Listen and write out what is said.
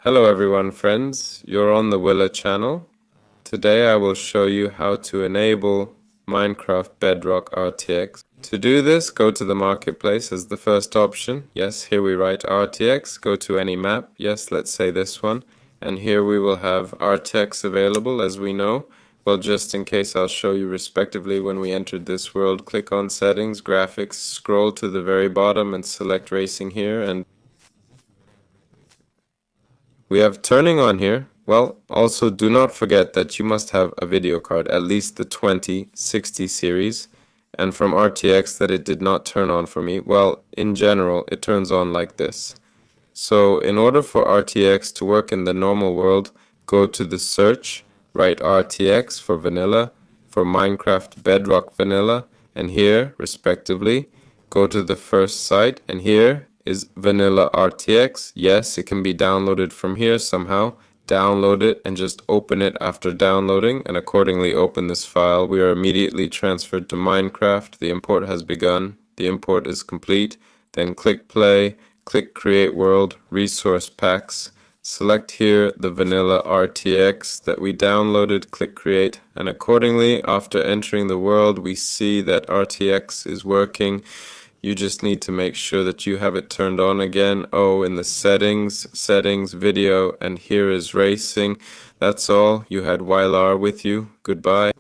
Hello everyone friends, you're on the Willa channel. Today I will show you how to enable Minecraft Bedrock RTX. To do this, go to the marketplace as the first option. Yes, here we write RTX, go to any map. Yes, let's say this one. And here we will have RTX available as we know. Well, just in case, I'll show you respectively when we entered this world. Click on settings, graphics, scroll to the very bottom and select racing here, and we have turning on here. Well, also do not forget that you must have a video card, at least the 2060 series, and from RTX that it did not turn on for me. Well, in general, it turns on like this. So in order for RTX to work in the normal world, go to the search, write RTX for vanilla, for Minecraft Bedrock Vanilla, and here, respectively, go to the first site, and here is Vanilla RTX. Yes, it can be downloaded from here somehow. Download it and just open it after downloading, and accordingly open this file. We are immediately transferred to Minecraft. The import has begun. The import is complete. Then click play. Click Create World, Resource Packs. Select here the Vanilla RTX that we downloaded, click Create, and accordingly, after entering the world, we see that RTX is working. You just need to make sure that you have it turned on again. Oh, in the settings, video, and here is racing. That's all. You had Wylar with you. Goodbye.